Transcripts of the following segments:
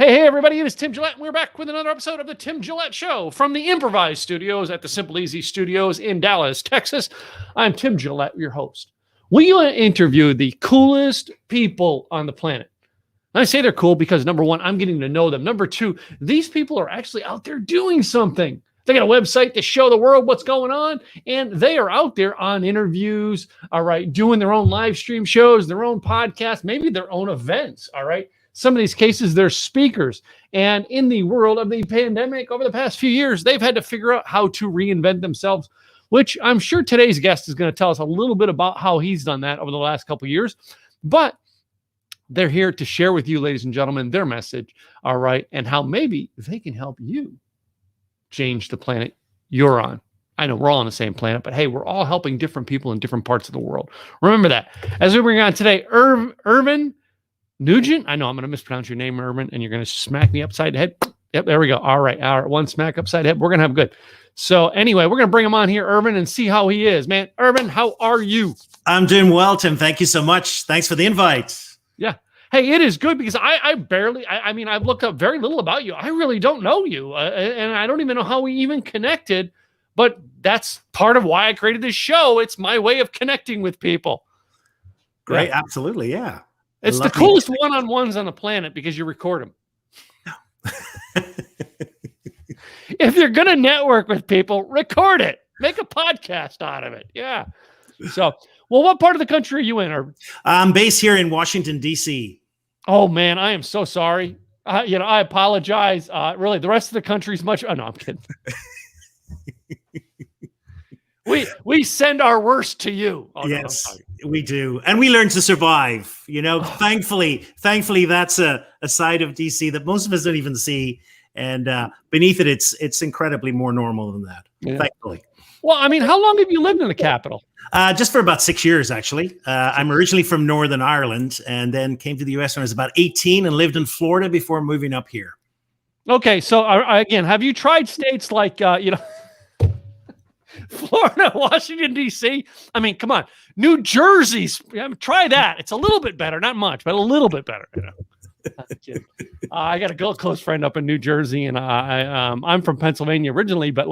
Hey, everybody, it is Tim Gillette. We're back with another episode of the Tim Gillette Show from the Improvised Studios at the Simple Easy Studios in Dallas, Texas. I'm Tim Gillette, your host. We interview the coolest people on the planet. And I say they're cool because, number one, I'm getting to know them. Number two, these people are actually out there doing something. They got a website to show the world what's going on, and they are out there on interviews, all right, doing their own live stream shows, their own podcasts, maybe their own events, all right? Some of these cases, they're speakers. And in the world of the pandemic over the past few years, they've had to figure out how to reinvent themselves, which I'm sure today's guest is going to tell us a little bit about how he's done that over the last couple of years. But they're here to share with you, ladies and gentlemen, their message, all right, and how maybe they can help you change the planet you're on. I know we're all on the same planet, but hey, we're all helping different people in different parts of the world. Remember that. As we bring on today, Irvine Nugent. I know I'm going to mispronounce your name, Irvine, and you're going to smack me upside the head. Yep, there we go. All right. One smack upside the head. We're going to have good. So anyway, we're going to bring him on here, Irvine, and see how he is. Man, Irvine, how are you? I'm doing well, Tim. Thank you so much. Thanks for the invite. Yeah. Hey, it is good because I've looked up very little about you. I really don't know you. And I don't even know how we even connected, but that's part of why I created this show. It's my way of connecting with people. Great. Yeah. Absolutely. Yeah. It's the coolest one-on-ones on the planet because you record them. If you're going to network with people, record it. Make a podcast out of it. Yeah. So, well, what part of the country are you in? I'm based here in Washington, D.C. Oh, man, I am so sorry. I apologize. Really, the rest of the country's much. Oh, no, I'm kidding. We send our worst to you. Oh, yes, no, we do. And we learn to survive. Thankfully, that's a side of DC that most of us don't even see. And beneath it, it's incredibly more normal than that, thankfully. Well, I mean, how long have you lived in the capital? Just for about 6 years, actually. I'm originally from Northern Ireland and then came to the U.S. when I was about 18 and lived in Florida before moving up here. Okay, so again, have you tried states like, Florida, Washington, D.C.? I mean, come on. New Jersey's, try that. It's a little bit better. Not much, but a little bit better. I got a close friend up in New Jersey, and I'm from Pennsylvania originally, but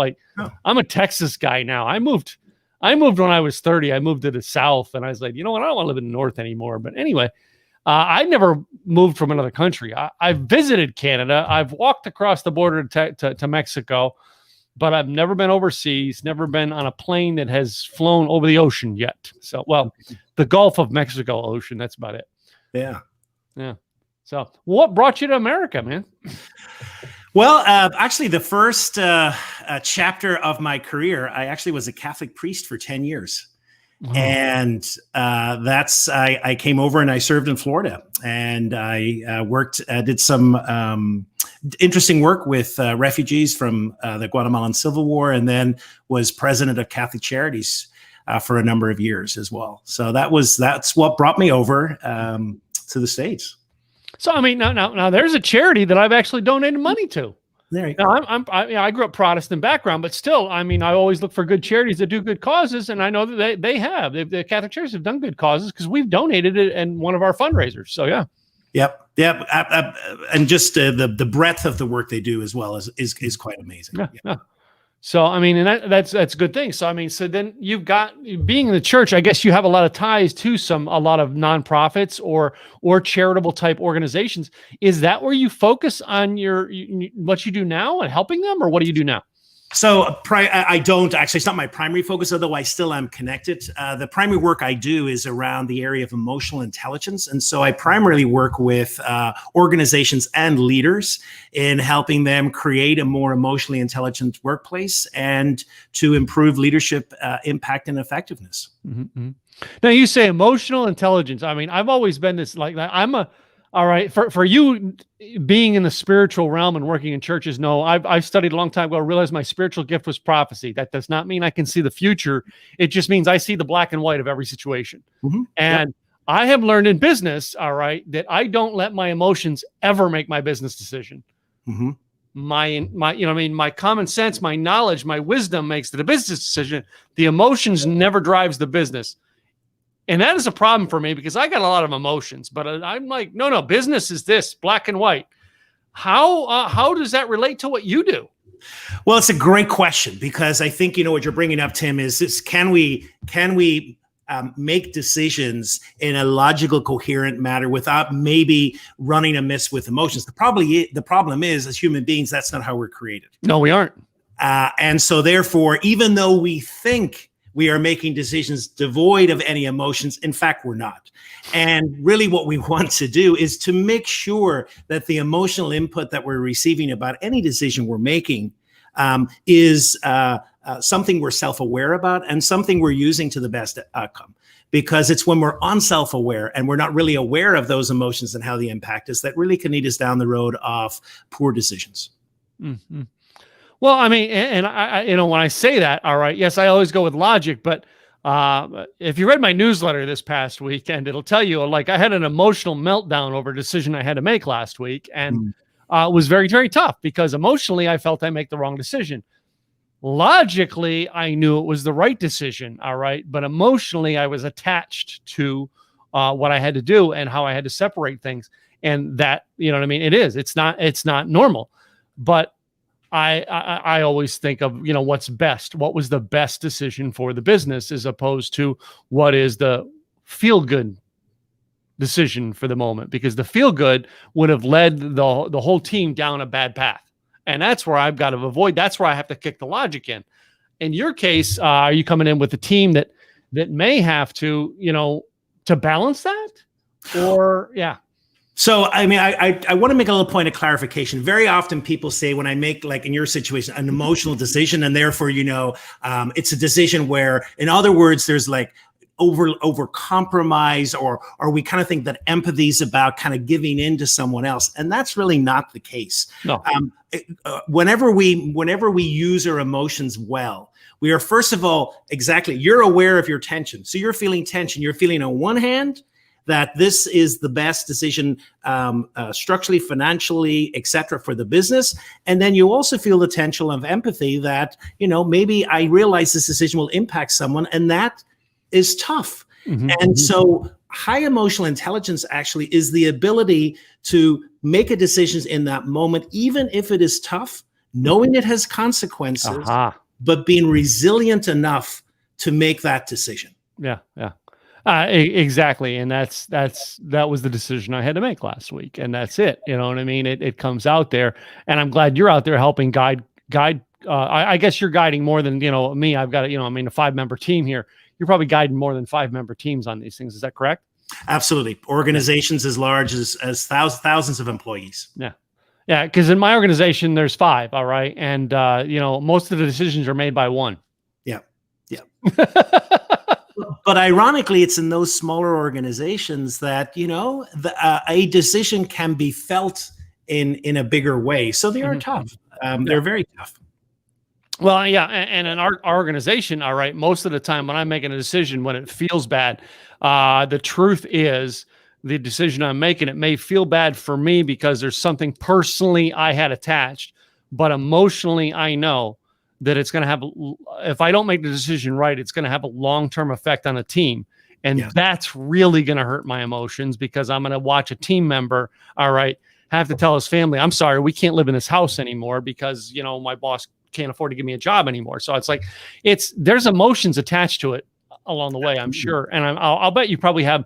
I'm a Texas guy now. I moved when I was 30. I moved to the South, and I was like, you know what? I don't want to live in the North anymore. But anyway, I never moved from another country. I've visited Canada. I've walked across the border to Mexico, but I've never been overseas, never been on a plane that has flown over the ocean yet. So, well, the Gulf of Mexico Ocean, that's about it. Yeah. Yeah. So what brought you to America, man? Well, actually, the first chapter of my career, I actually was a Catholic priest for 10 years. Wow. And I came over and I served in Florida. And I did some interesting work with refugees from the Guatemalan Civil War, and then was president of Catholic Charities for a number of years as well. So that's what brought me over to the States. So, I mean, now there's a charity that I've actually donated money to. There you go. I grew up Protestant background, but still, I mean, I always look for good charities that do good causes, and I know that they have. The Catholic charities have done good causes because we've donated it in one of our fundraisers. So, yeah. Yep. And just the breadth of the work they do as well is quite amazing. Yeah. So, I mean, and that's a good thing. So, I mean, so then you've got, being in the church, I guess you have a lot of ties to a lot of nonprofits or charitable type organizations. Is that where you focus on what you do now and helping them, or what do you do now? So I don't actually, it's not my primary focus, although I still am connected. The primary work I do is around the area of emotional intelligence. And so I primarily work with organizations and leaders in helping them create a more emotionally intelligent workplace and to improve leadership impact and effectiveness. Mm-hmm. Now you say emotional intelligence. I mean, I've always been this all right, for you being in the spiritual realm and working in churches, no, I've studied a long time ago, realized my spiritual gift was prophecy. That does not mean I can see the future. It just means I see the black and white of every situation. Mm-hmm. And I have learned in business, all right, that I don't let my emotions ever make my business decision. Mm-hmm. My common sense, my knowledge, my wisdom makes it a business decision. The emotions never drives the business. And that is a problem for me because I got a lot of emotions, but I'm like, no, business is this, black and white. How does that relate to what you do? Well, it's a great question, because I think, what you're bringing up, Tim, is can we make decisions in a logical, coherent manner without maybe running amiss with emotions? The problem is, as human beings, that's not how we're created. No, we aren't. And so therefore, even though we think we are making decisions devoid of any emotions, in fact, we're not. And really what we want to do is to make sure that the emotional input that we're receiving about any decision we're making is something we're self-aware about and something we're using to the best outcome. Because it's when we're unself-aware and we're not really aware of those emotions and how they impact us that really can lead us down the road of poor decisions. Mm-hmm. Well, I mean, and I, when I say that, all right, yes, I always go with logic, but if you read my newsletter this past weekend, it'll tell you, like, I had an emotional meltdown over a decision I had to make last week, and it was very, very tough because emotionally I felt I make the wrong decision. Logically, I knew it was the right decision, all right, but emotionally I was attached to what I had to do and how I had to separate things, and that, it's not normal, but I always think of, what's best. What was the best decision for the business as opposed to what is the feel good decision for the moment, because the feel good would have led the whole team down a bad path. And that's where I've got to avoid. That's where I have to kick the logic in. In your case, are you coming in with a team that may have to, to balance that? Or, yeah. So, I mean, I want to make a little point of clarification. Very often people say, when I make, like in your situation, an emotional decision, and therefore, it's a decision where, in other words, there's like over compromise, or we kind of think that empathy is about kind of giving in to someone else. And that's really not the case. No. Whenever we use our emotions well, we are, first of all, you're aware of your tension. So you're feeling tension. You're feeling on one hand that this is the best decision structurally, financially, et cetera, for the business. And then you also feel the tension of empathy that, maybe I realize this decision will impact someone, and that is tough. Mm-hmm. And so high emotional intelligence actually is the ability to make a decision in that moment, even if it is tough, knowing it has consequences, but being resilient enough to make that decision. Yeah, yeah. Exactly. And that was the decision I had to make last week. And that's it. You know what I mean? It comes out there, and I'm glad you're out there helping guide. I guess you're guiding more than, me. I've got a 5-member team here. You're probably guiding more than 5-member teams on these things. Is that correct? Absolutely. Organizations as large as thousands of employees. Yeah. Yeah. Cause in my organization, there's 5. All right. And, most of the decisions are made by 1. Yeah. Yeah. But ironically, it's in those smaller organizations that, a decision can be felt in a bigger way. So they are tough. They're very tough. Well, yeah. And in our organization, all right, most of the time when I'm making a decision, when it feels bad, the truth is the decision I'm making, it may feel bad for me because there's something personally I had attached, but emotionally I know that it's going to have, if I don't make the decision right, it's going to have a long-term effect on the team. And that's really going to hurt my emotions, because I'm going to watch a team member, all right, have to tell his family, I'm sorry, we can't live in this house anymore because, my boss can't afford to give me a job anymore. So it's like, there's emotions attached to it along the way, I'm sure. And I'll bet you probably have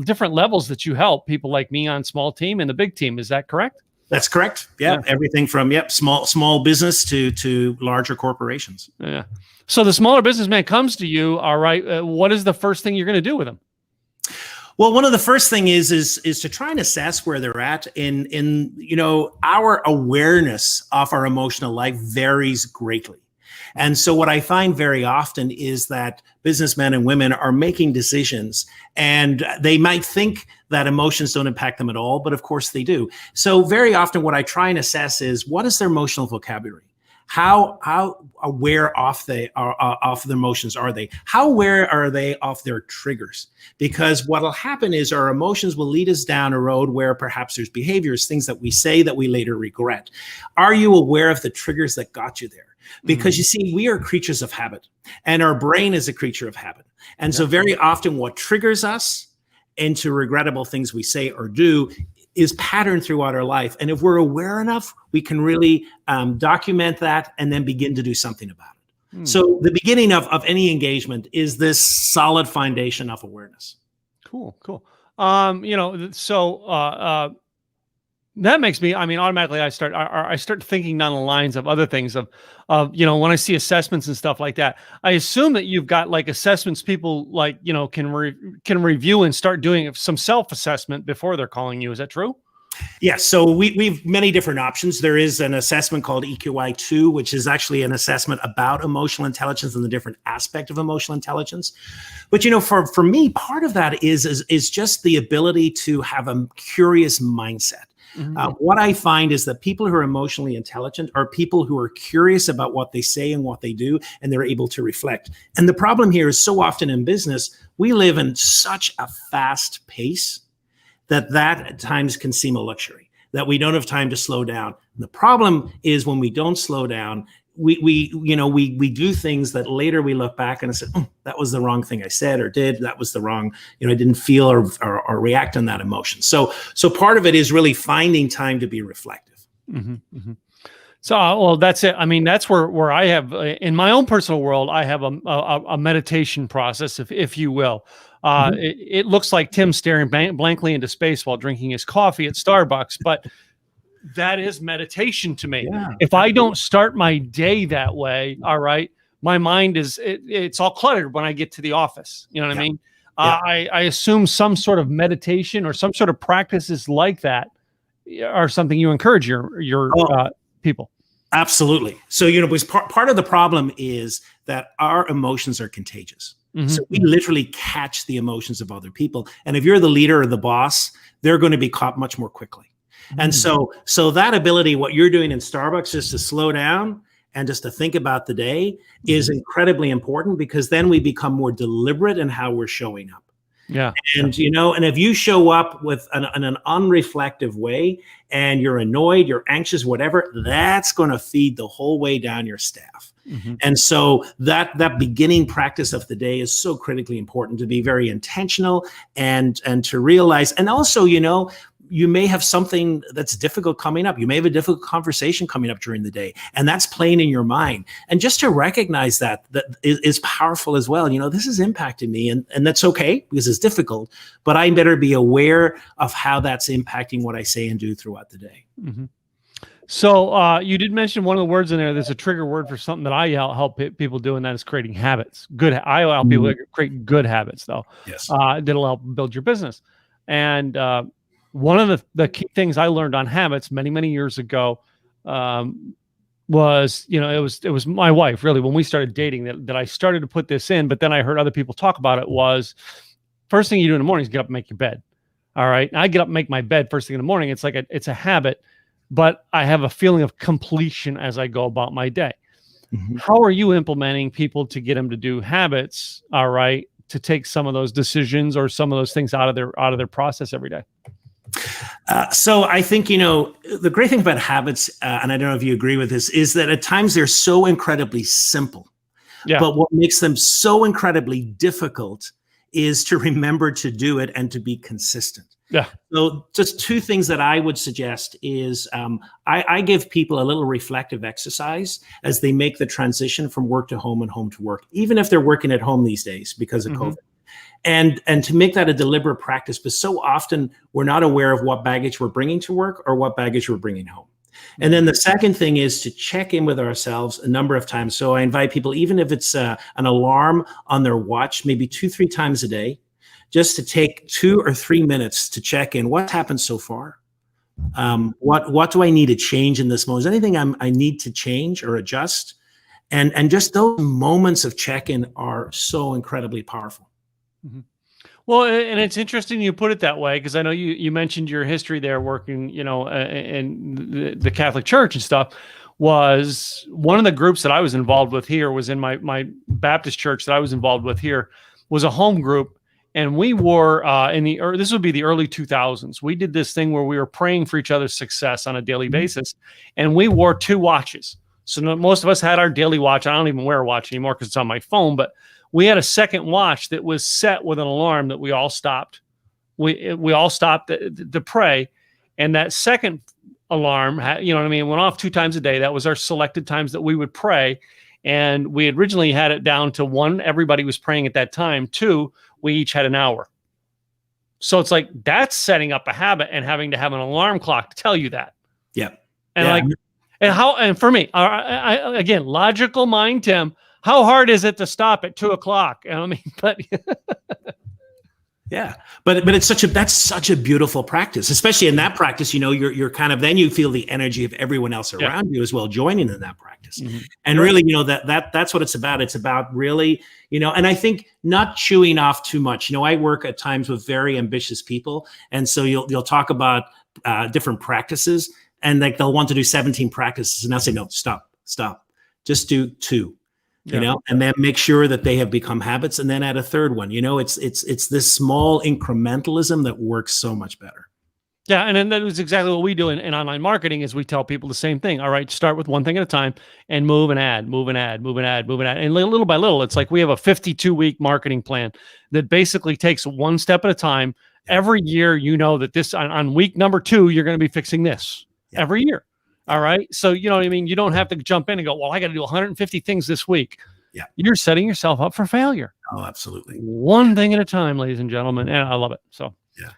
different levels that you help people like me on small team and the big team. Is that correct? That's correct. Yeah. Everything from small business to larger corporations. Yeah. So the smaller businessman comes to you. All right. What is the first thing you're going to do with them? Well, one of the first thing is to try and assess where they're at in our awareness of our emotional life varies greatly. And so what I find very often is that businessmen and women are making decisions, and they might think that emotions don't impact them at all, but of course they do. So very often what I try and assess is, what is their emotional vocabulary? How aware of their emotions are they? How aware are they of their triggers? Because what will happen is our emotions will lead us down a road where perhaps there's behaviors, things that we say that we later regret. Are you aware of the triggers that got you there? Because you see, we are creatures of habit, and our brain is a creature of habit. And so very often what triggers us into regrettable things we say or do is patterned throughout our life. And if we're aware enough, we can really document that and then begin to do something about it. So the beginning of any engagement is this solid foundation of awareness. Cool. That makes me, automatically I start thinking down the lines of other things of, when I see assessments and stuff like that, I assume that you've got like assessments people can review and start doing some self-assessment before they're calling you. Is that true? Yes. So we've many different options. There is an assessment called EQI2, which is actually an assessment about emotional intelligence and the different aspect of emotional intelligence. But, for me, part of that is just the ability to have a curious mindset. What I find is that people who are emotionally intelligent are people who are curious about what they say and what they do, and they're able to reflect. And the problem here is so often in business, we live in such a fast pace that at times can seem a luxury, that we don't have time to slow down. And the problem is when we don't slow down, we do things that later we look back and say, that was the wrong thing I said or did. That was the wrong, I didn't feel or react on that emotion. So part of it is really finding time to be reflective. So, well, that's it. That's where I have, in my own personal world, I have a meditation process, if you will. It looks like Tim staring blankly into space while drinking his coffee at Starbucks, but that is meditation to me. Yeah, if I don't start my day that way, all right, my mind it's all cluttered when I get to the office. You know what I mean? Yeah. I assume some sort of meditation or some sort of practices like that are something you encourage your people. Absolutely. So, because part of the problem is that our emotions are contagious. So we literally catch the emotions of other people. And if you're the leader or the boss, they're going to be caught much more quickly. And so that ability, what you're doing in Starbucks, is to slow down and just to think about the day is incredibly important, because then we become more deliberate in how we're showing up. Yeah. And, and if you show up with an unreflective way and you're annoyed, you're anxious, whatever, that's going to feed the whole way down your staff. And so that beginning practice of the day is so critically important, to be very intentional and to realize, and also, you may have something that's difficult coming up. You may have a difficult conversation coming up during the day, and that's playing in your mind. And just to recognize that is powerful as well. This has impacted me, and that's okay because it's difficult, but I better be aware of how that's impacting what I say and do throughout the day. So you did mention one of the words in there. There's a trigger word for something that I help people do, and that is creating habits. I help people create good habits, though. Yes. That'll help build your business. And one of the key things I learned on habits many, many years ago was, it was my wife, really, when we started dating, that I started to put this in, but then I heard other people talk about it, was first thing you do in the morning is get up and make your bed. All right. And I get up and make my bed first thing in the morning. It's like it's a habit, but I have a feeling of completion as I go about my day. How are you implementing people to get them to do habits? All right. To take some of those decisions or some of those things out of their process every day? So I think, the great thing about habits, and I don't know if you agree with this, is that at times they're so incredibly simple. Yeah. But what makes them so incredibly difficult is to remember to do it and to be consistent. Yeah. So just two things that I would suggest is I give people a little reflective exercise as they make the transition from work to home and home to work, even if they're working at home these days because of COVID. And to make that a deliberate practice, but so often we're not aware of what baggage we're bringing to work or what baggage we're bringing home. And then the second thing is to check in with ourselves a number of times. So I invite people, even if it's an alarm on their watch, maybe 2-3 times a day, just to take 2 or 3 minutes to check in. What's happened so far? What do I need to change in this moment? Is anything I need to change or adjust? And just those moments of check-in are so incredibly powerful. Well, and it's interesting you put it that way, because I know you mentioned your history there working, in the Catholic Church and stuff. Was one of the groups that I was involved with here was in my Baptist church that I was involved with here was a home group. And we wore this would be the early 2000s. We did this thing where we were praying for each other's success on a daily basis. And we wore 2 watches. So most of us had our daily watch. I don't even wear a watch anymore because it's on my phone, but we had a second watch that was set with an alarm that we all stopped. We all stopped to pray. And that second alarm, you know what I mean, went off 2 times a day. That was our selected times that we would pray. And we originally had it down to 1, everybody was praying at that time. 2, we each had an hour. So it's like, that's setting up a habit and having to have an alarm clock to tell you that. Yeah. And and for me, again, logical mind, Tim, how hard is it to stop at 2:00? I mean, but yeah, but that's such a beautiful practice, especially in that practice. You know, you're kind of, then you feel the energy of everyone else around you as well joining in that practice. Mm-hmm. And really, you know, that's what it's about. It's about really, you know, and I think not chewing off too much. You know, I work at times with very ambitious people, and so you'll talk about different practices, and like they'll want to do 17 practices, and I'll say, no, stop, just do 2. You know, and then make sure that they have become habits, and then add a third one. You know, it's this small incrementalism that works so much better. Yeah, and then that is exactly what we do in online marketing. Is we tell people the same thing. All right, start with one thing at a time, and move and add, and little by little, it's like we have a 52-week marketing plan that basically takes one step at a time. Every year, you know that this on week number 2, you're going to be fixing this every year. All right. So, you know what I mean? You don't have to jump in and go, well, I got to do 150 things this week. Yeah. You're setting yourself up for failure. Oh, absolutely. One thing at a time, ladies and gentlemen. And I love it. So, yeah.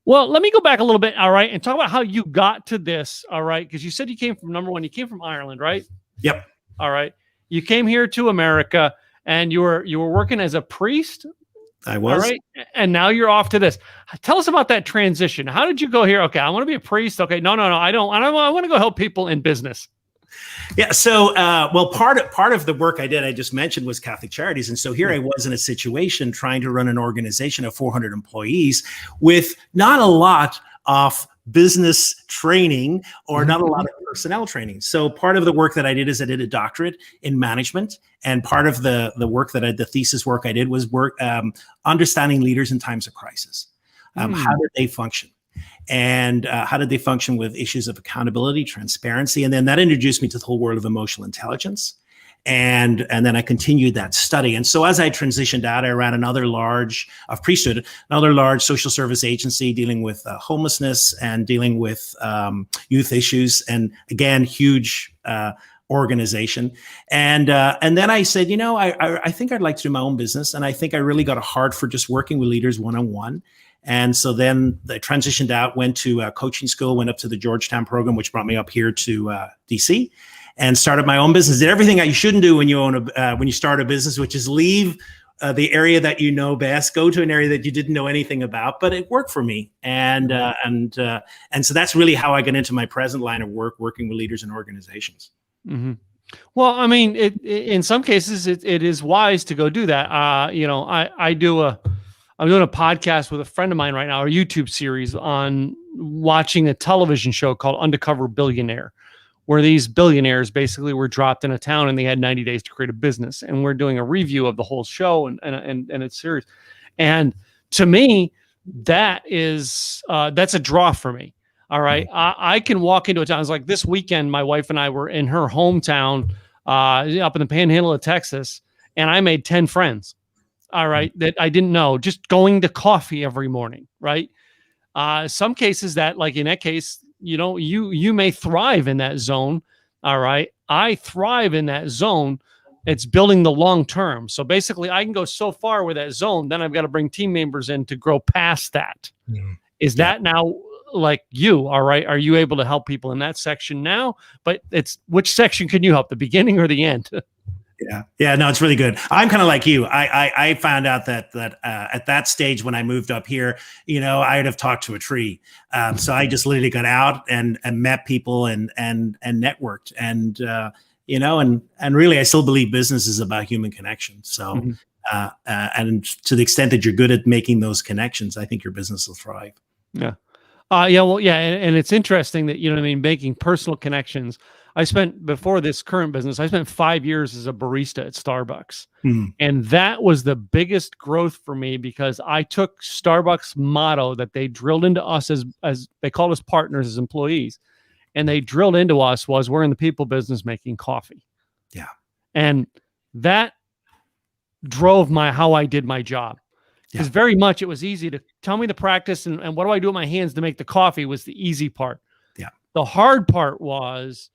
Well, let me go back a little bit. All right. And talk about how you got to this. All right. Because you said you came from, number one, you came from Ireland, right? Yep. All right. You came here to America, and you were working as a priest. I was. All right. And now you're off to this. Tell us about that transition. How did you go here? Okay, I want to be a priest. Okay, no, I don't. I want to go help people in business. Yeah. So, well, part of the work I did, I just mentioned, was Catholic Charities, and so here I was in a situation trying to run an organization of 400 employees with not a lot of business training or not a lot of personnel training. So part of the work that I did is I did a doctorate in management. And part of the work that the thesis work I did was understanding leaders in times of crisis. How did they function? And how did they function with issues of accountability, transparency? And then that introduced me to the whole world of emotional intelligence. And then I continued that study. And so as I transitioned out, I ran another large social service agency dealing with homelessness and dealing with youth issues. And again, huge organization. And then I said, you know, I think I'd like to do my own business. And I think I really got a heart for just working with leaders one-on-one. And so then I transitioned out, went to coaching school, went up to the Georgetown program, which brought me up here to DC. And started my own business. Did everything that you shouldn't do when you start a business, which is leave the area that you know best, go to an area that you didn't know anything about. But it worked for me, and so that's really how I got into my present line of work, working with leaders and organizations. Mm-hmm. Well, I mean, in some cases, it is wise to go do that. You know, I'm doing a podcast with a friend of mine right now, a YouTube series on watching a television show called Undercover Billionaire, where these billionaires basically were dropped in a town and they had 90 days to create a business. And we're doing a review of the whole show and it's serious. And to me, that's a draw for me. All right. I can walk into a town. It's like this weekend, my wife and I were in her hometown up in the panhandle of Texas, and I made 10 friends. All right. That I didn't know, just going to coffee every morning. Right. Some cases that, like in that case, you know, you may thrive in that zone. All right. I thrive in that zone. It's building the long term. So basically I can go so far with that zone. Then I've got to bring team members in to grow past that. Mm-hmm. Is that now like you? All right. Are you able to help people in that section now? But it's which section can you help, the beginning or the end? Yeah. No, it's really good. I'm kind of like you. I found out that at that stage when I moved up here, you know, I'd have talked to a tree. So I just literally got out and met people and networked and you know, and really I still believe business is about human connection. So and to the extent that you're good at making those connections, I think your business will thrive. Yeah. And it's interesting that, you know what I mean, making personal connections. Before this current business, I spent 5 years as a barista at Starbucks. And that was the biggest growth for me because I took Starbucks' motto that they drilled into us as they called us partners as employees. And they drilled into us was we're in the people business making coffee. Yeah. And that drove how I did my job. Yeah. Because very much it was easy to tell me the practice and what do I do with my hands to make the coffee was the easy part. Yeah. The hard part was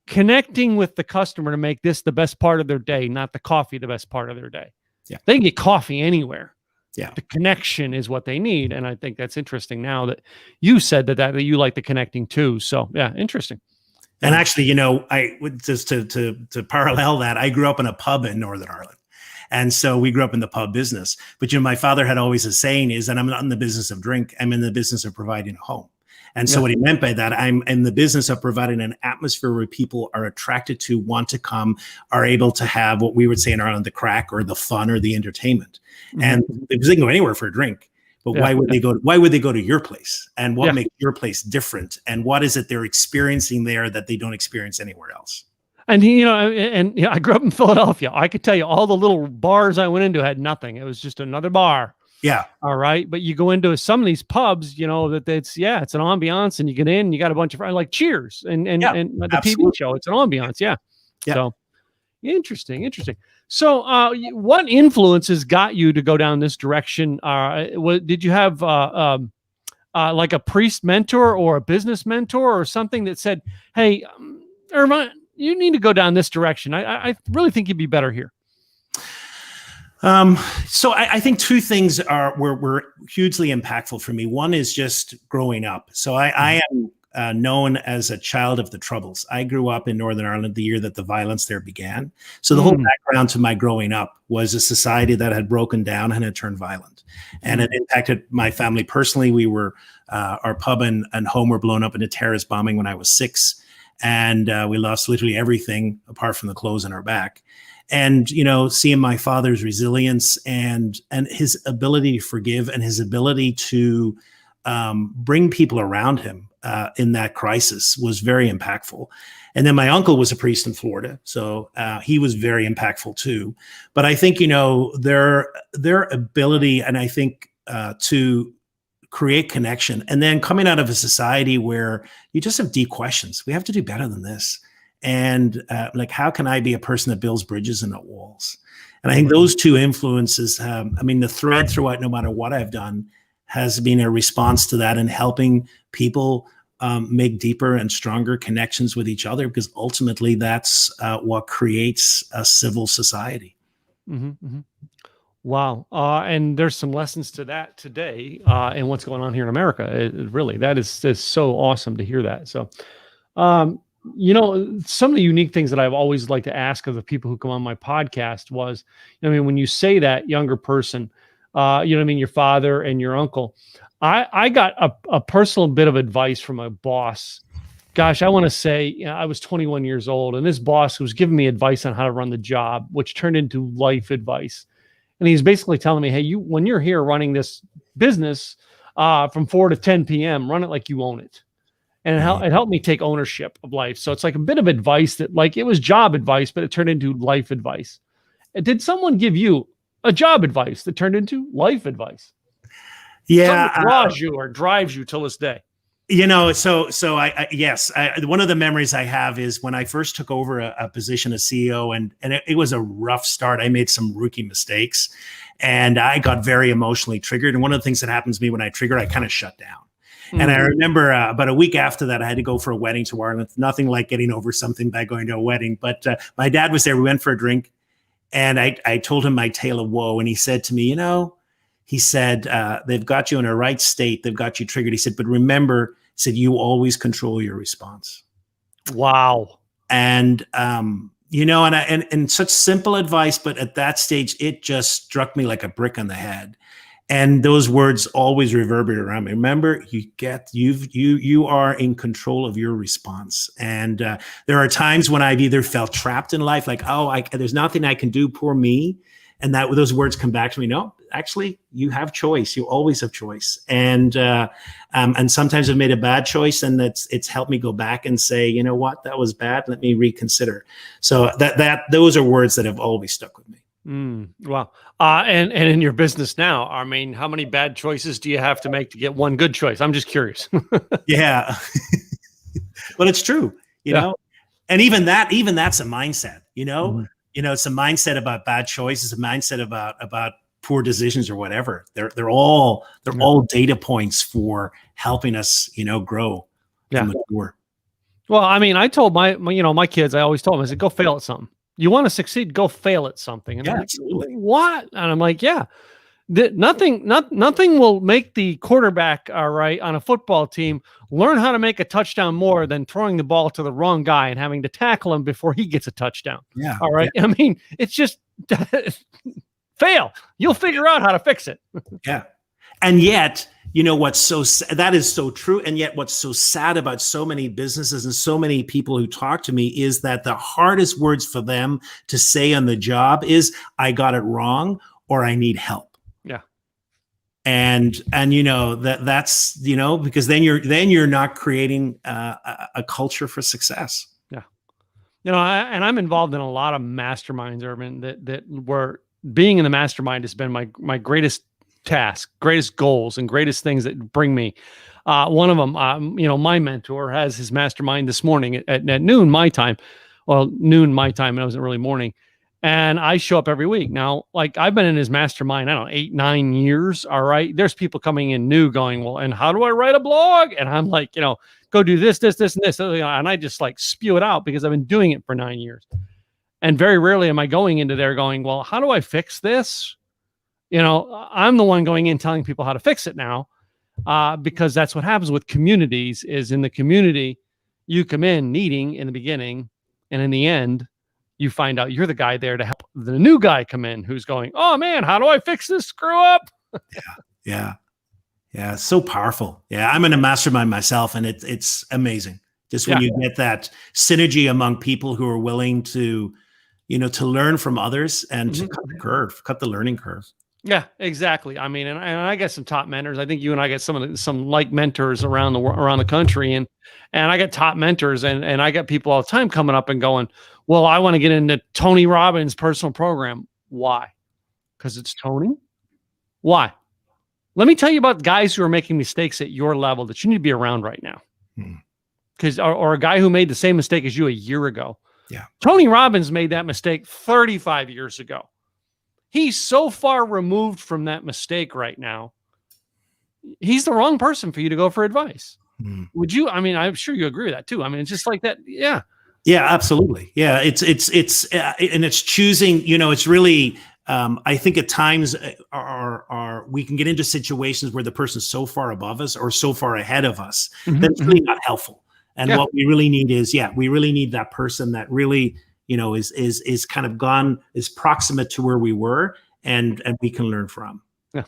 connecting with the customer to make this the best part of their day, not the coffee the best part of their day. Yeah. They can get coffee anywhere. Yeah. The connection is what they need. And I think that's interesting now that you said that you like the connecting too. So yeah, interesting. And actually, you know, I would just to parallel that, I grew up in a pub in Northern Ireland. And so we grew up in the pub business. But, you know, my father had always a saying is that I'm not in the business of drink. I'm in the business of providing a home. And so what he meant by that, I'm in the business of providing an atmosphere where people are attracted to, want to come, are able to have what we would say in Ireland, the crack or the fun or the entertainment. Mm-hmm. And because they can go anywhere for a drink. But why would they go? Why would they go to your place? And what makes your place different? And what is it they're experiencing there that they don't experience anywhere else? And you know, I grew up in Philadelphia. I could tell you all the little bars I went into had nothing. It was just another bar. Yeah. All right. But you go into some of these pubs, you know, that it's an ambiance, and you get in, you got a bunch of friends like Cheers and the TV show. It's an ambiance. Yeah. So interesting. So, what influences got you to go down this direction? Did you have like a priest mentor or a business mentor or something that said, "Hey, Irvine, you need to go down this direction. I really think you'd be better here"? So I think two things were hugely impactful for me. One is just growing up. So I am known as a child of the Troubles. I grew up in Northern Ireland the year that the violence there began. So the whole background to my growing up was a society that had broken down and had turned violent. And it impacted my family personally. We were, our pub and home were blown up in a terrorist bombing when I was 6. And we lost literally everything apart from the clothes on our back. And, you know, seeing my father's resilience and his ability to forgive and his ability to bring people around him in that crisis was very impactful. And then my uncle was a priest in Florida, so he was very impactful too. But I think, you know, their ability, and I think to create connection, and then coming out of a society where you just have deep questions. We have to do better than this. And like, how can I be a person that builds bridges and not walls? And I think those two influences, I mean, the thread throughout, no matter what I've done, has been a response to that and helping people make deeper and stronger connections with each other, because ultimately that's what creates a civil society. Wow. And there's some lessons to that today and what's going on here in America. That is so awesome to hear that. So, you know, some of the unique things that I've always liked to ask of the people who come on my podcast was, I mean, when you say that younger person, you know what I mean, your father and your uncle, I got a personal bit of advice from a boss. Gosh, I want to say, you know, I was 21 years old, and this boss was giving me advice on how to run the job, which turned into life advice. And he's basically telling me, hey, when you're here running this business from 4 to 10 p.m., run it like you own it. And it helped me take ownership of life. So it's like a bit of advice that, like, it was job advice, but it turned into life advice. Did someone give you a job advice that turned into life advice? Yeah. Something draws you or drives you till this day. You know, so yes, one of the memories I have is when I first took over a position as CEO, and it was a rough start. I made some rookie mistakes, and I got very emotionally triggered. And one of the things that happens to me when I trigger, I kind of shut down. And I remember about a week after that, I had to go for a wedding to Ireland. Nothing like getting over something by going to a wedding. But my dad was there. We went for a drink, and I told him my tale of woe. And he said to me, you know, he said, they've got you in a right state. They've got you triggered. He said, but remember, he said, you always control your response. Wow. And, you know, and such simple advice, but at that stage, it just struck me like a brick on the head. And those words always reverberate around me. Remember, you are in control of your response. And there are times when I've either felt trapped in life, like, there's nothing I can do, poor me. And those words come back to me. No, actually, you have choice. You always have choice. And sometimes I've made a bad choice, and it's helped me go back and say, you know what, that was bad. Let me reconsider. So those are words that have always stuck with me. Wow. And in your business now, I mean, how many bad choices do you have to make to get one good choice? I'm just curious. Yeah. Well, it's true, you know, and even that's a mindset, you know. You know, it's a mindset about bad choices, a mindset about poor decisions or whatever. They're all data points for helping us, grow and mature. Well, I mean, I told my kids, I always told them, I said, go fail at something. You want to succeed, go fail at something. And Yeah, like, absolutely. what? And I'm like, yeah, nothing will make the quarterback, all right, on a football team learn how to make a touchdown more than throwing the ball to the wrong guy and having to tackle him before he gets a touchdown. Yeah. All right. Yeah. I mean, it's just fail. You'll figure out how to fix it. Yeah. And yet, that is so true. And yet what's so sad about so many businesses and so many people who talk to me is that the hardest words for them to say on the job is, I got it wrong, or I need help. Yeah. And that's, because then you're not creating a culture for success. Yeah. And I'm involved in a lot of masterminds, Irvine, that where being in the mastermind has been my greatest task, greatest goals, and greatest things that bring me. One of them, my mentor has his mastermind this morning at noon my time. Well, noon my time, and it wasn't really morning. And I show up every week. Now, like, I've been in his mastermind, I don't know, 8-9 years. All right. There's people coming in new going, well, and how do I write a blog? And I'm like, go do this, and this. And I just like spew it out because I've been doing it for 9 years. And very rarely am I going into there going, well, how do I fix this? I'm the one going in telling people how to fix it now, because that's what happens with communities. Is in the community, you come in needing in the beginning, and in the end, you find out you're the guy there to help the new guy come in who's going, oh man, how do I fix this screw up? Yeah. It's so powerful. Yeah. I'm in a mastermind myself, and it's amazing. Just when you get that synergy among people who are willing to, to learn from others and to cut the learning curve. Yeah, exactly. I mean, and I get some top mentors. I think you and I get some like mentors around the country, and I get top mentors, and I get people all the time coming up and going, well, I want to get into Tony Robbins' personal program. Why? Because it's Tony? Why? Let me tell you about guys who are making mistakes at your level that you need to be around right now. Because or a guy who made the same mistake as you a year ago. Yeah. Tony Robbins made that mistake 35 years ago. He's so far removed from that mistake right now. He's the wrong person for you to go for advice. Would you? I mean, I'm sure you agree with that too. I mean, it's just like that. Yeah. Yeah, absolutely. Yeah. It's and it's choosing, it's really, I think at times we can get into situations where the person's so far above us or so far ahead of us that it's really not helpful. And what we really need is, we really need that person that really, is kind of is proximate to where we were and we can learn from. Yeah.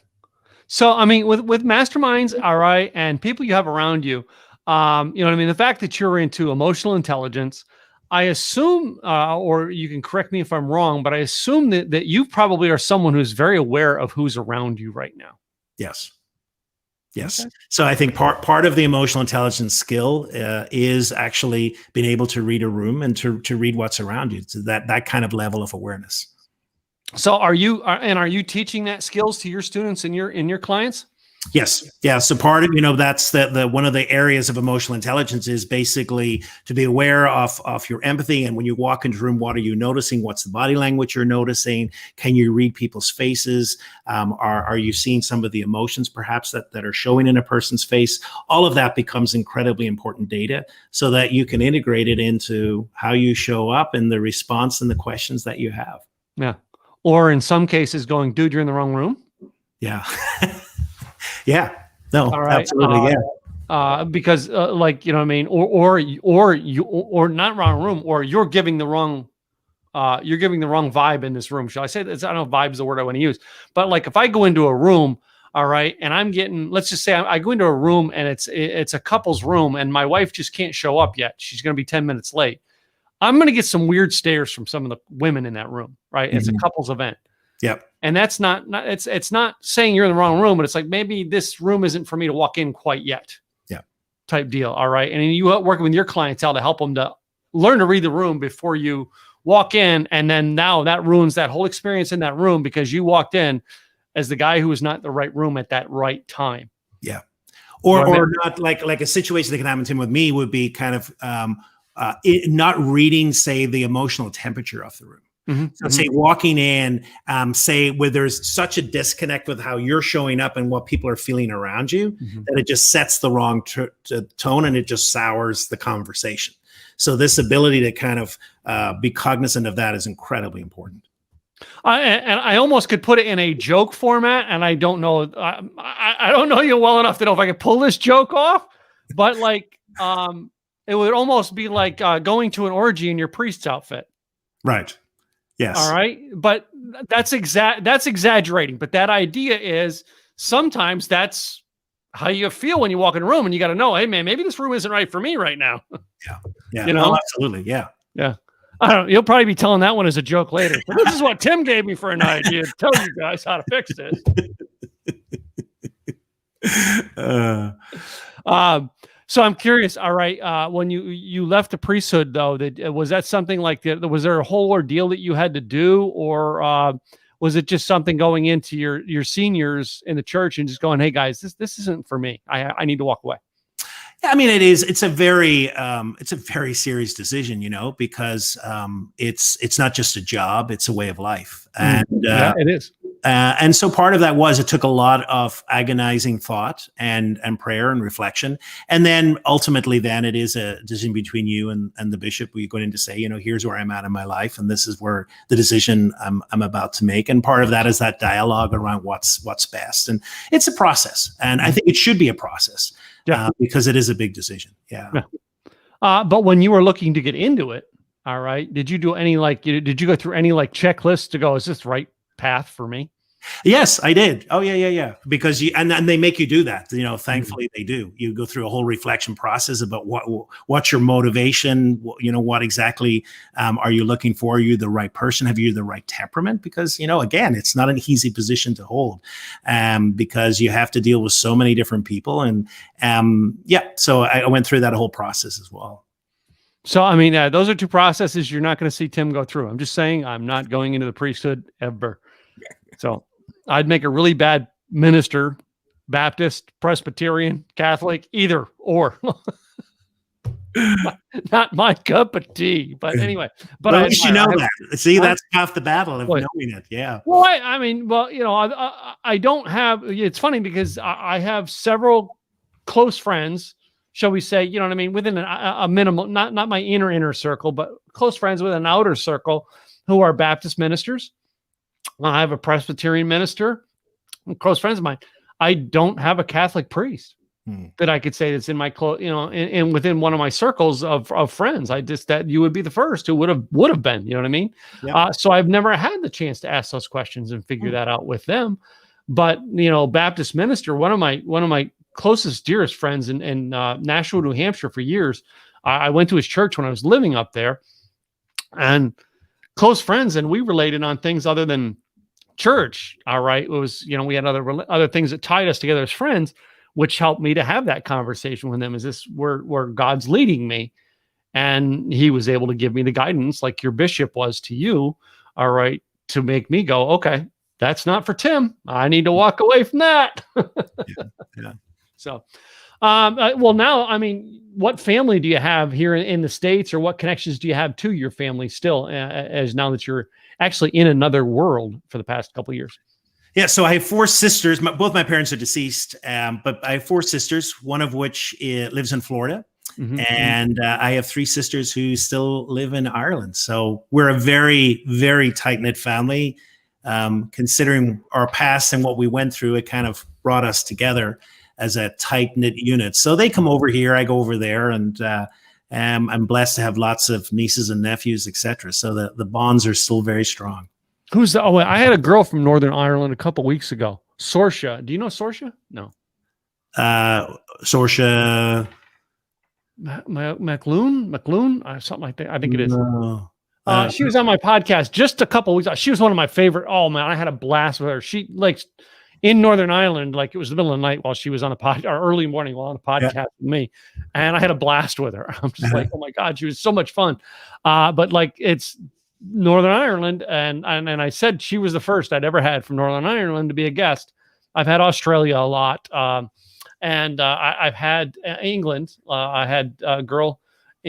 So, I mean, with masterminds, all right, and people you have around you, the fact that you're into emotional intelligence, I assume, or you can correct me if I'm wrong, but I assume that you probably are someone who's very aware of who's around you right now. Yes. Okay. So I think part of the emotional intelligence skill is actually being able to read a room and to read what's around you. So that kind of level of awareness. So are you teaching that skills to your students and your clients? Yes. Yeah. So part of, that's the one of the areas of emotional intelligence is basically to be aware of your empathy. And when you walk into a room, what are you noticing? What's the body language you're noticing? Can you read people's faces? Are you seeing some of the emotions perhaps that are showing in a person's face? All of that becomes incredibly important data so that you can integrate it into how you show up and the response and the questions that you have. Yeah. Or in some cases going, dude, you're in the wrong room. Yeah. Yeah, no, right. Absolutely. Because or not wrong room, or you're giving the wrong vibe in this room. Shall I say that? I don't know if vibe is the word I want to use, but like if I go into a room, all right, and I'm getting, let's just say I go into a room and it's a couple's room and my wife just can't show up yet. She's going to be 10 minutes late. I'm going to get some weird stares from some of the women in that room, right? It's a couple's event. Yep. And that's not it's not saying you're in the wrong room, but it's like, maybe this room isn't for me to walk in quite yet. Yeah. Type deal. All right. And you working with your clientele to help them to learn to read the room before you walk in. And then now that ruins that whole experience in that room because you walked in as the guy who was not the right room at that right time. Yeah. Or not like a situation that can happen to him with me would be kind of not reading, say, the emotional temperature of the room. So say walking in, say where there's such a disconnect with how you're showing up and what people are feeling around you, that it just sets the wrong tone and it just sours the conversation. So this ability to kind of be cognizant of that is incredibly important. And I almost could put it in a joke format, and I don't know. I don't know you well enough to know if I could pull this joke off, but like, it would almost be like going to an orgy in your priest's outfit. Right. Yes. All right. But that's exaggerating. But that idea is sometimes that's how you feel when you walk in a room, and you got to know, hey man, maybe this room isn't right for me right now. Yeah. Yeah. You know? Oh, absolutely. Yeah. Yeah. I don't know. You'll probably be telling that one as a joke later. But this is what Tim gave me for an idea to tell you guys how to fix this. So I'm curious. All right. When you left the priesthood, though, was that something like was there a whole ordeal that you had to do, or was it just something going into your seniors in the church and just going, hey guys, this isn't for me. I need to walk away. Yeah, I mean, it is. It's a very serious decision, because it's not just a job; it's a way of life, and yeah, it is. And so part of that was it took a lot of agonizing thought and prayer and reflection, and then ultimately, then it is a decision between you and the bishop. Where you're going to say, here's where I'm at in my life, and this is where the decision I'm about to make. And part of that is that dialogue around what's best, and it's a process, and I think it should be a process. Yeah. Because it is a big decision. Yeah. But when you were looking to get into it, all right, did you do any did you go through any checklist to go, is this the right path for me? Yes, I did. Oh yeah. Because and they make you do that. Thankfully they do. You go through a whole reflection process about what's your motivation. What exactly are you looking for? Are you the right person? Have you the right temperament? Because again, it's not an easy position to hold, because you have to deal with so many different people. And so I went through that whole process as well. So I mean, those are two processes you're not going to see Tim go through. I'm just saying, I'm not going into the priesthood ever. So I'd make a really bad minister, Baptist, Presbyterian, Catholic, either or. Not my cup of tea. But anyway, but at least that. See, that's half the battle of knowing it. Yeah. Well, I don't have. It's funny because I have several close friends, shall we say? You know what I mean? Within a minimal, not my inner circle, but close friends within an outer circle who are Baptist ministers. I have a Presbyterian minister, close friends of mine. I don't have a Catholic priest that I could say that's in my and within one of my circles of friends. That you would be the first who would have been. You know what I mean? Yeah. So I've never had the chance to ask those questions and figure that out with them. But Baptist minister, one of my closest, dearest friends in Nashua, New Hampshire for years. I went to his church when I was living up there, and close friends, and we related on things other than church. All right. It was, we had other things that tied us together as friends, which helped me to have that conversation with him. Is this where God's leading me? And he was able to give me the guidance like your bishop was to you. All right. To make me go, okay, that's not for Tim. I need to walk away from that. Yeah. So, well, now, I mean, what family do you have here in the States, or what connections do you have to your family still, as now that you're actually in another world for the past couple of years? Yeah, so I have four sisters. Both my parents are deceased, but I have four sisters, one of which lives in Florida. And I have three sisters who still live in Ireland. So we're a very, very tight-knit family. Considering our past and what we went through, it kind of brought us together as a tight-knit unit. So they come over here, I go over there, and I'm blessed to have lots of nieces and nephews, etc. So the bonds are still very strong. I had a girl from Northern Ireland a couple weeks ago. Saoirse. Do you know Saoirse? No. Saoirse. McLoone? Something like that. I think it is. No. She was on my podcast just a couple weeks ago. She was one of my favorite. Oh man, I had a blast with her. She in Northern Ireland, it was the middle of the night while she was on a podcast, or early morning while on a podcast with me. And I had a blast with her. I'm just like, oh my God, she was so much fun. But it's Northern Ireland. And I said she was the first I'd ever had from Northern Ireland to be a guest. I've had Australia a lot. And I've had England. I had a girl.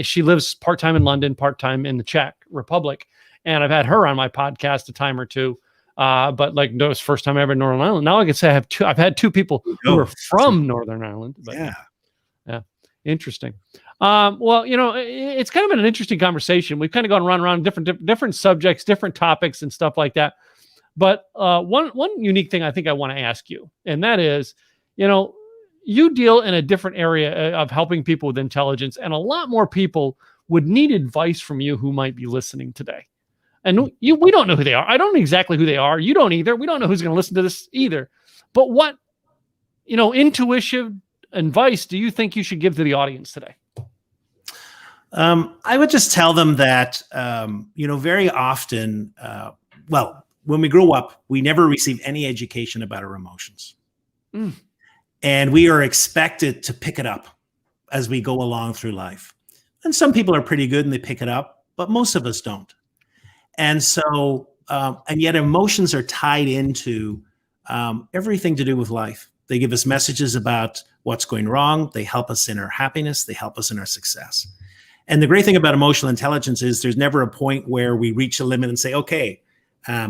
She lives part-time in London, part-time in the Czech Republic. and I've had her on my podcast a time or two. But like, no, it's the first time ever in Northern Ireland. Now I can say I've had two people who are from Northern Ireland. But yeah, interesting. Well, it's kind of been an interesting conversation. We've kind of gone around different subjects, different topics, and stuff like that. But one unique thing I think I want to ask you, and that is, you deal in a different area of helping people with intelligence, and a lot more people would need advice from you who might be listening today. And we don't know who they are. I don't know exactly who they are. You don't either. We don't know who's going to listen to this either. But what, intuitive advice do you think you should give to the audience today? I would just tell them that, very often, when we grow up, we never receive any education about our emotions. And we are expected to pick it up as we go along through life. And some people are pretty good and they pick it up, but most of us don't. And so, and yet emotions are tied into everything to do with life. They give us messages about what's going wrong. They help us in our happiness. They help us in our success. And the great thing about emotional intelligence is there's never a point where we reach a limit and say, okay,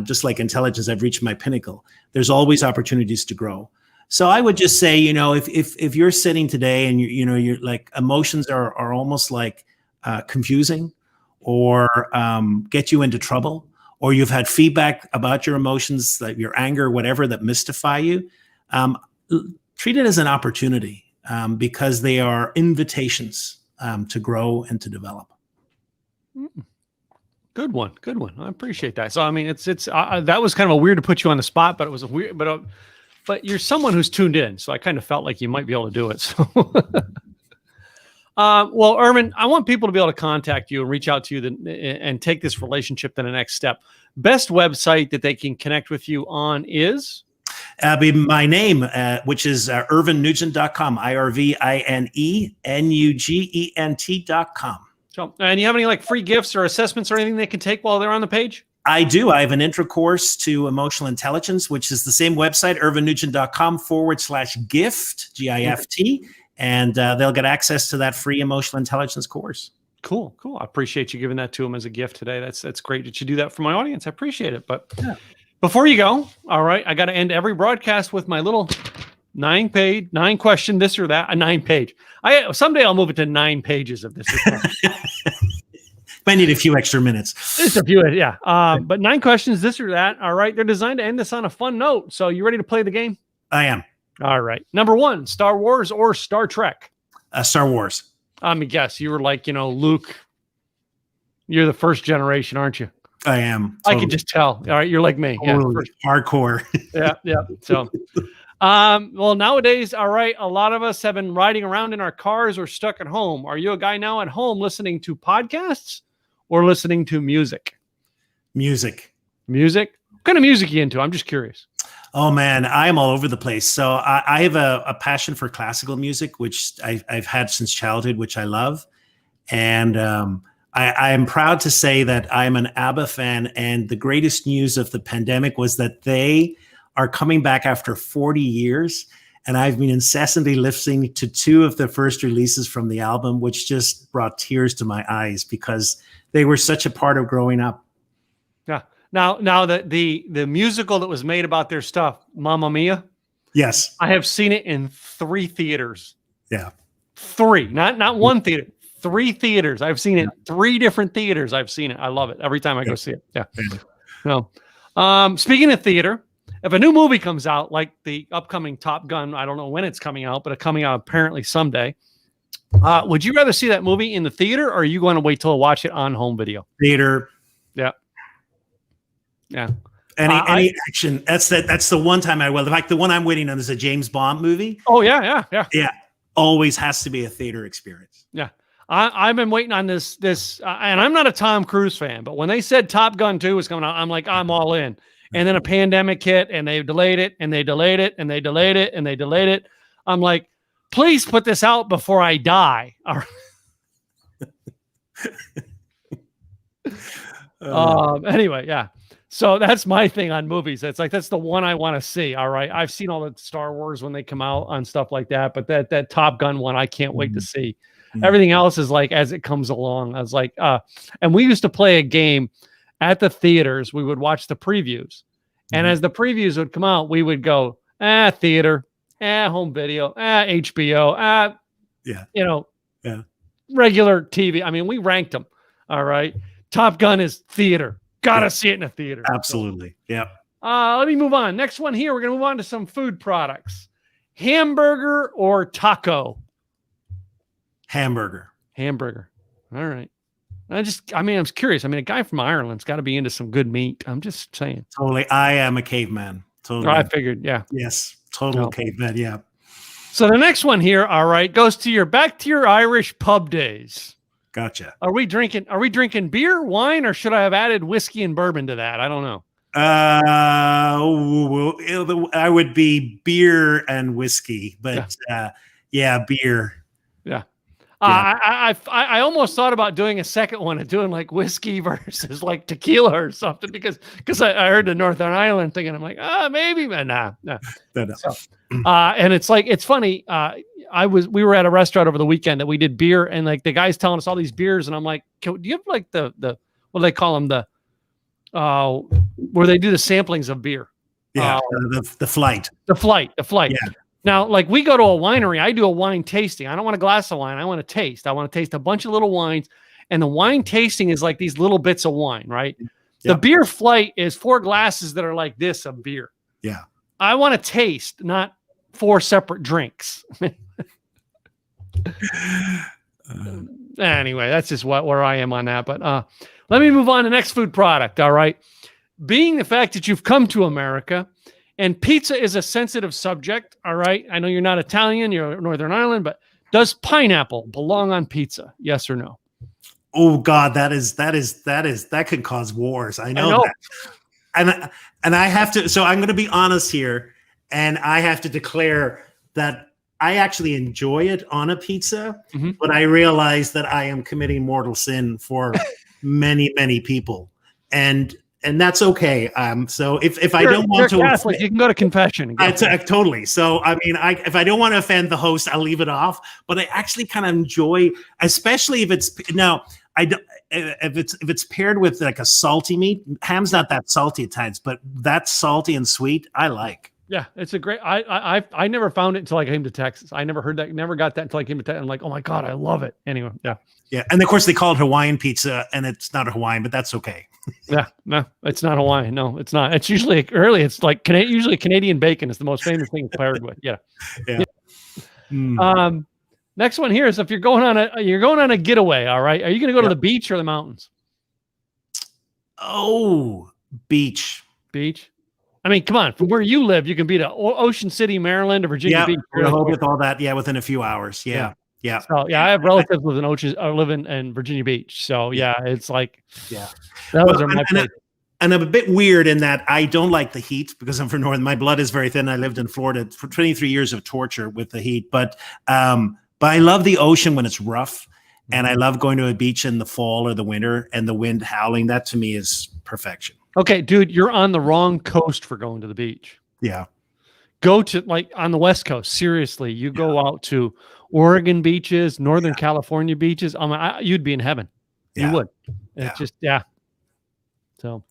just like intelligence, I've reached my pinnacle. There's always opportunities to grow. So I would just say, if you're sitting today and you're like, emotions are almost like confusing or get you into trouble, or you've had feedback about your emotions, like your anger, whatever, that mystify you, treat it as an opportunity because they are invitations to grow and to develop. Good one. I appreciate that. So, I mean, it's that was kind of a weird to put you on the spot, but it was a weird, but you're someone who's tuned in. So I kind of felt like you might be able to do it. So, well, Irvine, I want people to be able to contact you and reach out to you and take this relationship to the next step. Best website that they can connect with you on is? Be my name, which is irvinenugent.com, IRVINENUGENT.com. So, and you have any like free gifts or assessments or anything they can take while they're on the page? I do. I have an intro course to emotional intelligence, which is the same website, irvinenugent.com/gift, GIFT. And they'll get access to that free emotional intelligence course. Cool. I appreciate you giving that to them as a gift today. That's great that you do that for my audience. I appreciate it. But before you go, all right, I got to end every broadcast with my little 9 question, this or that, a 9-page. Someday I'll move it to 9 pages of this. Might need a few extra minutes. Just a few, yeah. But 9 questions, this or that. All right, they're designed to end this on a fun note. So you ready to play the game? I am. All right. Number 1, Star Wars or Star Trek? Star Wars. I'm a guess. You were like, Luke. You're the first generation, aren't you? I am. Totally. I can just tell. All right. You're like me. Totally. Yeah. Hardcore. Yeah. So, well, nowadays, all right, a lot of us have been riding around in our cars or stuck at home. Are you a guy now at home listening to podcasts or listening to music? Music. What kind of music are you into? I'm just curious. Oh man, I'm all over the place. So I have a passion for classical music, which I've had since childhood, which I love. And I am proud to say that I'm an ABBA fan. And the greatest news of the pandemic was that they are coming back after 40 years. And I've been incessantly listening to 2 of the first releases from the album, which just brought tears to my eyes because they were such a part of growing up. Yeah. Now the musical that was made about their stuff, Mamma Mia. Yes. I have seen it in 3 theaters. Yeah. 3, not 1 theater, 3 theaters. I've seen it 3 different theaters. I've seen it. I love it every time I go see it. Yeah. So, speaking of theater, if a new movie comes out, like the upcoming Top Gun, I don't know when it's coming out, but it's coming out apparently someday. Would you rather see that movie in the theater, or are you going to wait till watch it on home video? Theater. Yeah. Yeah. Any action. That's the one time I will. In fact, the one I'm waiting on is a James Bond movie. Oh yeah. Yeah. Always has to be a theater experience. Yeah. I've been waiting on this, and I'm not a Tom Cruise fan, but when they said Top Gun 2 was coming out, I'm like, I'm all in. And then a pandemic hit, and they delayed it, and they delayed it, and they delayed it, and they delayed it. I'm like, please put this out before I die. All right. Anyway, yeah. So that's my thing on movies. It's like, that's the one I want to see. All right. I've seen all the Star Wars when they come out on stuff like that, but that Top Gun one, I can't wait to see. Everything else is like, as it comes along, I was like, and we used to play a game at the theaters, we would watch the previews. And as the previews would come out, we would go, theater, home video, HBO, regular TV. I mean, we ranked them. All right. Top Gun is theater. Gotta see it in a theater. Absolutely. Yeah. Let me move on. Next one here. We're going to move on to some food products. Hamburger or taco? Hamburger. All right. I'm curious. I mean, a guy from Ireland's got to be into some good meat. I'm just saying. Totally. I am a caveman. Totally. I figured. Yeah. Yes. Total caveman. Yeah. So the next one here, all right, goes to back to your Irish pub days. Gotcha. Are we drinking beer, wine, or should I have added whiskey and bourbon to that? I don't know. I would be beer and whiskey, but beer. Yeah. I almost thought about doing a second one and doing like whiskey versus like tequila or something because I heard the Northern Ireland thing and I'm like, maybe, but nah. No. So, and it's like, it's funny. We were at a restaurant over the weekend that we did beer and like the guy's telling us all these beers and I'm like, do you have like the what do they call them? Where they do the samplings of beer. Yeah. The flight. The flight. Yeah. Now, like we go to a winery, I do a wine tasting. I don't want a glass of wine. I want to taste. I want to taste a bunch of little wines. And the wine tasting is like these little bits of wine, right? Yep. The beer flight is 4 glasses that are like this of beer. Yeah. I want to taste, not 4 separate drinks. Anyway, that's just where I am on that. But let me move on to the next food product. All right. Being the fact that you've come to America, and pizza is a sensitive subject, all right? I know you're not Italian, you're Northern Ireland, but does pineapple belong on pizza? Yes or no? Oh God, that could cause wars. I know. That. And I have to, so I'm going to be honest here, and I have to declare that I actually enjoy it on a pizza, but I realize that I am committing mortal sin for many, many people. And that's okay. So if I don't want to, Catholic, you can go to confession. Totally. So I mean, if I don't want to offend the host, I'll leave it off. But I actually kind of enjoy, especially if it's if it's paired with like a salty meat. Ham's not that salty at times, but that salty and sweet, I like. Yeah, it's a great. I never found it until I came to Texas. I never heard that. Never got that until I came to Texas. I'm like, oh my God, I love it. Anyway, yeah. Yeah, and of course they call it Hawaiian pizza, and it's not a Hawaiian, but that's okay. Yeah, no, it's not Hawaiian. No, it's not. It's usually it's like usually Canadian bacon is the most famous thing paired with. Yeah. Next one here is if you're going on a getaway. All right, are you going to go to the beach or the mountains? Oh, beach. Beach. I mean, come on. From where you live, you can be to Ocean City, Maryland, or Virginia Beach. With all that, within a few hours. Yeah. So I have relatives living in Virginia Beach. So it's like those are my places. And I'm a bit weird in that I don't like the heat because I'm from Northern. My blood is very thin. I lived in Florida for 23 years of torture with the heat, but I love the ocean when it's rough, and I love going to a beach in the fall or the winter and the wind howling. That to me is perfection. Okay, dude, you're on the wrong coast for going to the beach. Yeah. Go to like on the West Coast. Seriously, you go out to Oregon beaches, Northern California beaches. You'd be in heaven. You would. It's just, So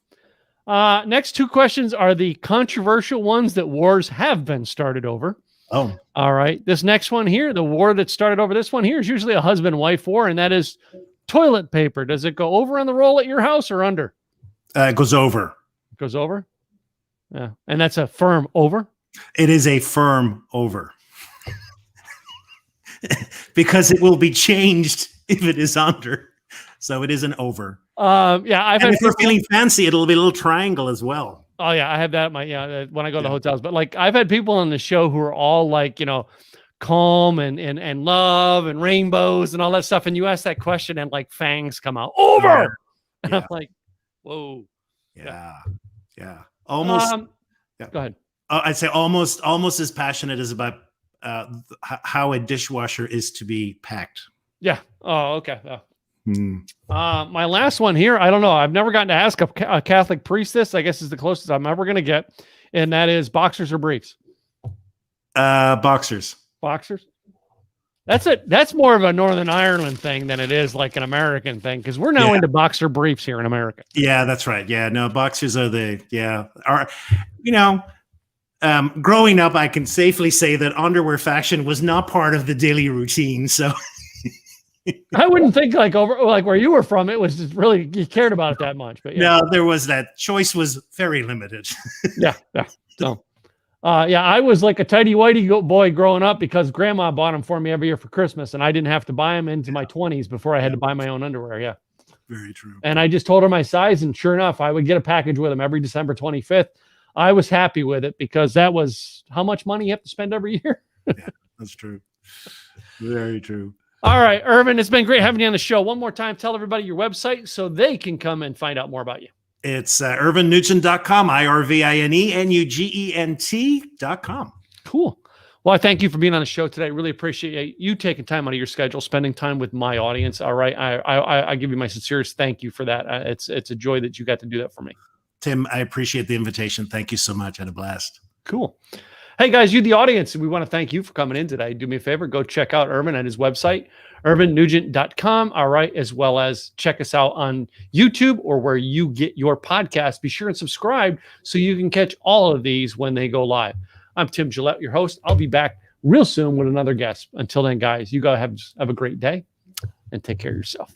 next 2 questions are the controversial ones that wars have been started over. Oh. All right. This next one here, the war that started over this one here is usually a husband-wife war, and that is toilet paper. Does it go over on the roll at your house or under? It goes over. Goes over? Yeah. And that's a firm over? It is a firm over. Because it will be changed if it is under. So it is an over. If we're feeling fancy, it'll be a little triangle as well. Oh yeah, I have that when I go to hotels. But like I've had people on the show who are all like, calm and love and rainbows and all that stuff. And you ask that question and like fangs come out over. And I'm like, whoa. Yeah. Almost. Go ahead. I'd say almost as passionate as about how a dishwasher is to be packed. Yeah. Oh, okay. My last one here, I don't know. I've never gotten to ask a Catholic priest this. I guess is the closest I'm ever going to get. And that is boxers or briefs? Boxers. Boxers? That's more of a Northern Ireland thing than it is like an American thing, because we're now into boxer briefs here in America. Yeah, that's right. Yeah, no, boxers are growing up, I can safely say that underwear fashion was not part of the daily routine. So I wouldn't think like where you were from, it was just really, you cared about it that much. But no, there was that choice was very limited. Yeah. So, I was like a tidy whitey boy growing up because grandma bought them for me every year for Christmas, and I didn't have to buy them into my 20s before I had to buy my own underwear. Yeah. Very true. And I just told her my size, and sure enough, I would get a package with them every December 25th. I was happy with it because that was how much money you have to spend every year. Yeah, that's true. Very true. All right, Irvine, it's been great having you on the show. One more time, tell everybody your website so they can come and find out more about you. It's IrvineNugent.com, IrvineNugent.com. Cool. Well, I thank you for being on the show today. I really appreciate you taking time out of your schedule, spending time with my audience. All right. I give you my sincerest thank you for that. It's a joy that you got to do that for me. Tim, I appreciate the invitation. Thank you so much. I had a blast. Cool. Hey guys, you the audience, we want to thank you for coming in today. Do me a favor, go check out Irvine at his website, IrvineNugent.com. All right, as well as check us out on YouTube or where you get your podcast. Be sure and subscribe so you can catch all of these when they go live. I'm Tim Gillette, your host. I'll be back real soon with another guest. Until then, guys, you guys have a great day and take care of yourself.